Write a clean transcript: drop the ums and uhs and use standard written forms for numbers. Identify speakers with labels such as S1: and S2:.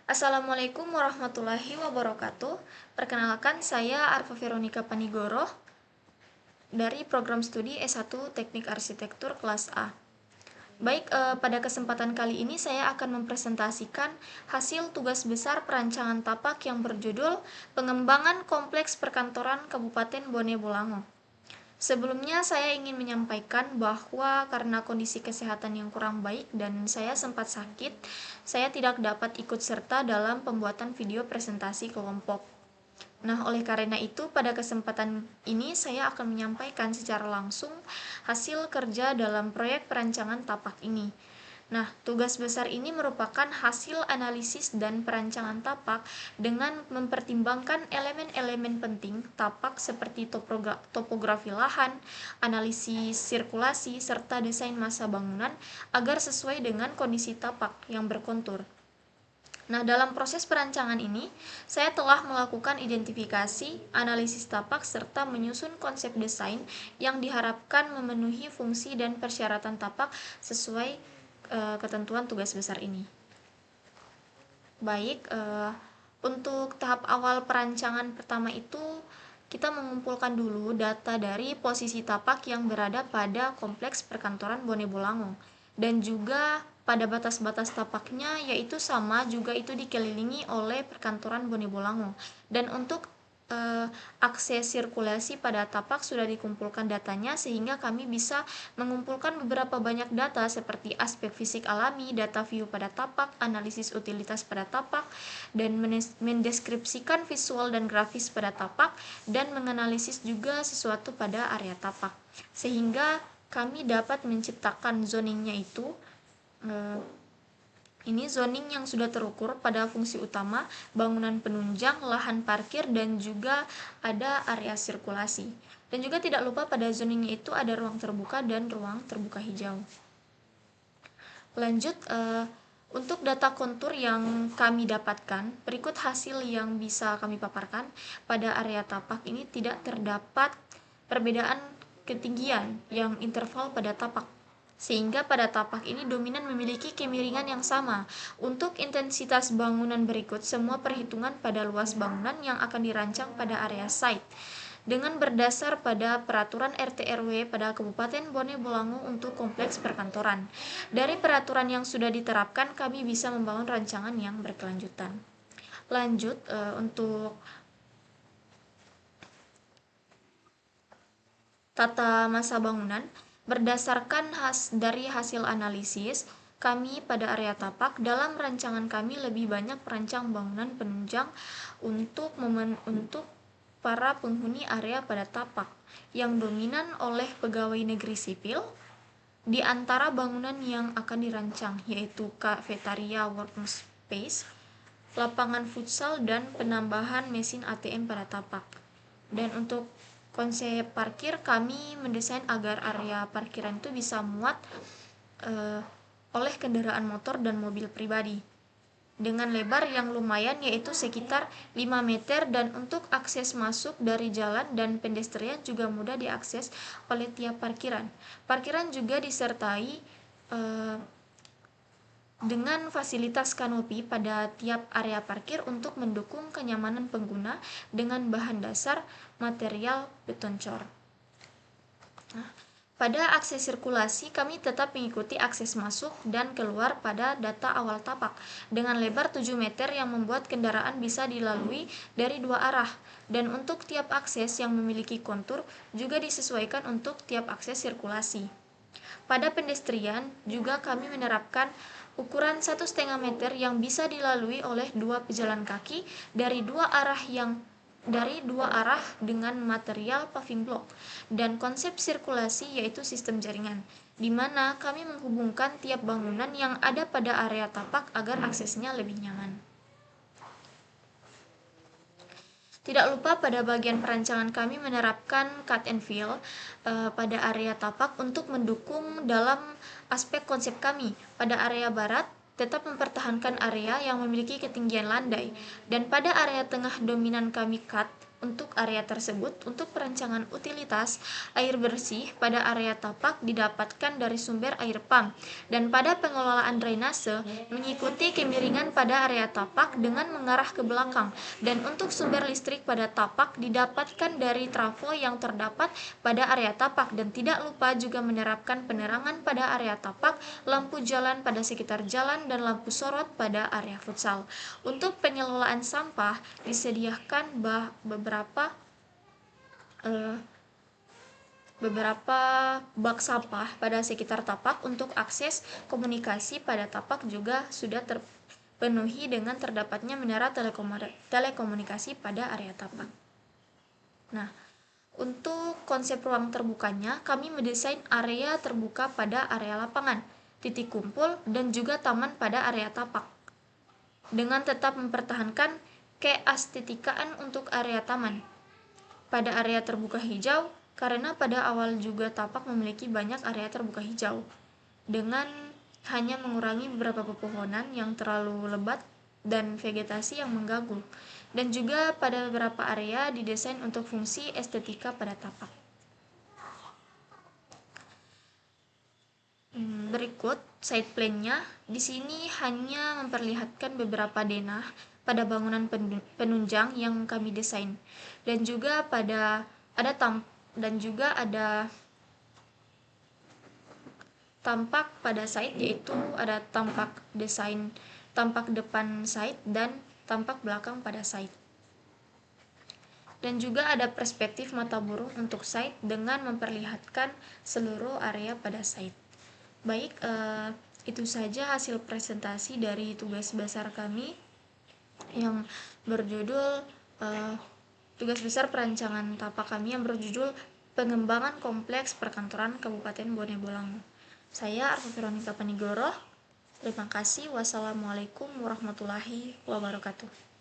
S1: Assalamualaikum warahmatullahi wabarakatuh. Perkenalkan, saya Arfa Veronica Panigoro dari program studi S1 Teknik Arsitektur kelas A. Baik, pada kesempatan kali ini saya akan mempresentasikan hasil tugas besar perancangan tapak yang berjudul Pengembangan Kompleks Perkantoran Kabupaten Bone Bolango. Sebelumnya saya ingin menyampaikan bahwa karena kondisi kesehatan yang kurang baik dan saya sempat sakit, saya tidak dapat ikut serta dalam pembuatan video presentasi kelompok. Nah, oleh karena itu pada kesempatan ini saya akan menyampaikan secara langsung hasil kerja dalam proyek perancangan tapak ini. Nah, tugas besar ini merupakan hasil analisis dan perancangan tapak dengan mempertimbangkan elemen-elemen penting tapak seperti topografi lahan, analisis sirkulasi, serta desain massa bangunan agar sesuai dengan kondisi tapak yang berkontur. Nah, dalam proses perancangan ini, saya telah melakukan identifikasi, analisis tapak, serta menyusun konsep desain yang diharapkan memenuhi fungsi dan persyaratan tapak sesuai ketentuan tugas besar ini. Baik, untuk tahap awal perancangan pertama itu kita mengumpulkan dulu data dari posisi tapak yang berada pada kompleks perkantoran Bone Bolango dan juga pada batas-batas tapaknya, yaitu sama juga itu dikelilingi oleh perkantoran Bone Bolango. Dan untuk akses sirkulasi pada tapak sudah dikumpulkan datanya sehingga kami bisa mengumpulkan beberapa banyak data seperti aspek fisik alami, data view pada tapak, analisis utilitas pada tapak, dan mendeskripsikan visual dan grafis pada tapak, dan menganalisis juga sesuatu pada area tapak sehingga kami dapat menciptakan zoningnya itu. Ini zoning yang sudah terukur pada fungsi utama, bangunan penunjang, lahan parkir, dan juga ada area sirkulasi. Dan juga tidak lupa pada zoningnya itu ada ruang terbuka dan ruang terbuka hijau. Lanjut, untuk data kontur yang kami dapatkan, berikut hasil yang bisa kami paparkan. Pada area tapak ini tidak terdapat perbedaan ketinggian yang interval pada tapak, sehingga pada tapak ini dominan memiliki kemiringan yang sama. Untuk intensitas bangunan berikut semua perhitungan pada luas bangunan yang akan dirancang pada area site dengan berdasar pada peraturan RT RW pada Kabupaten Bone Bolango untuk kompleks perkantoran. Dari peraturan yang sudah diterapkan, kami bisa membangun rancangan yang berkelanjutan. Lanjut, untuk tata massa bangunan, berdasarkan dari hasil analisis kami pada area tapak, dalam rancangan kami lebih banyak perancang bangunan penunjang untuk para penghuni area pada tapak yang dominan oleh pegawai negeri sipil di antara bangunan yang akan dirancang, yaitu kafetaria working space, lapangan futsal, dan penambahan mesin ATM pada tapak. Dan untuk konsep parkir, kami mendesain agar area parkiran itu bisa muat oleh kendaraan motor dan mobil pribadi dengan lebar yang lumayan, yaitu sekitar 5 meter, dan untuk akses masuk dari jalan dan pedestrian juga mudah diakses oleh tiap parkiran. Parkiran juga disertai dengan fasilitas kanopi pada tiap area parkir untuk mendukung kenyamanan pengguna dengan bahan dasar material beton cor. Pada akses sirkulasi, kami tetap mengikuti akses masuk dan keluar pada data awal tapak dengan lebar 7 meter yang membuat kendaraan bisa dilalui dari dua arah, dan untuk tiap akses yang memiliki kontur juga disesuaikan untuk tiap akses sirkulasi. Pada pedestrian juga kami menerapkan ukuran 1,5 meter yang bisa dilalui oleh dua pejalan kaki dari dua arah dengan material paving block, dan konsep sirkulasi yaitu sistem jaringan, di mana kami menghubungkan tiap bangunan yang ada pada area tapak agar aksesnya lebih nyaman. Tidak lupa pada bagian perancangan kami menerapkan cut and fill pada area tapak untuk mendukung dalam aspek konsep kami. Pada area barat tetap mempertahankan area yang memiliki ketinggian landai, dan pada area tengah dominan kami cut untuk area tersebut. Untuk perancangan utilitas, air bersih pada area tapak didapatkan dari sumber air pump, dan pada pengelolaan drainase mengikuti kemiringan pada area tapak dengan mengarah ke belakang, dan untuk sumber listrik pada tapak didapatkan dari trafo yang terdapat pada area tapak, dan tidak lupa juga menerapkan penerangan pada area tapak, lampu jalan pada sekitar jalan, dan lampu sorot pada area futsal. Untuk pengelolaan sampah disediakan beberapa bak sampah pada sekitar tapak. Untuk akses komunikasi pada tapak juga sudah terpenuhi dengan terdapatnya menara telekomunikasi pada area tapak. Nah, untuk konsep ruang terbukanya, kami mendesain area terbuka pada area lapangan, titik kumpul, dan juga taman pada area tapak, dengan tetap mempertahankan keestetikaan untuk area taman. Pada area terbuka hijau, karena pada awal juga tapak memiliki banyak area terbuka hijau, dengan hanya mengurangi beberapa pepohonan yang terlalu lebat dan vegetasi yang mengganggu, dan juga pada beberapa area didesain untuk fungsi estetika pada tapak. Berikut site plan-nya. Di sini hanya memperlihatkan beberapa denah pada bangunan penunjang yang kami desain, dan juga ada tampak pada site, yaitu ada tampak depan site dan tampak belakang pada site. Dan juga ada perspektif mata burung untuk site dengan memperlihatkan seluruh area pada site. Baik, itu saja hasil presentasi dari tugas besar kami yang berjudul tugas besar perancangan tapak kami yang berjudul Pengembangan Kompleks Perkantoran Kabupaten Bone Bolango. Saya Arfa Veronica Panigoro. Terima kasih. Wassalamualaikum warahmatullahi wabarakatuh.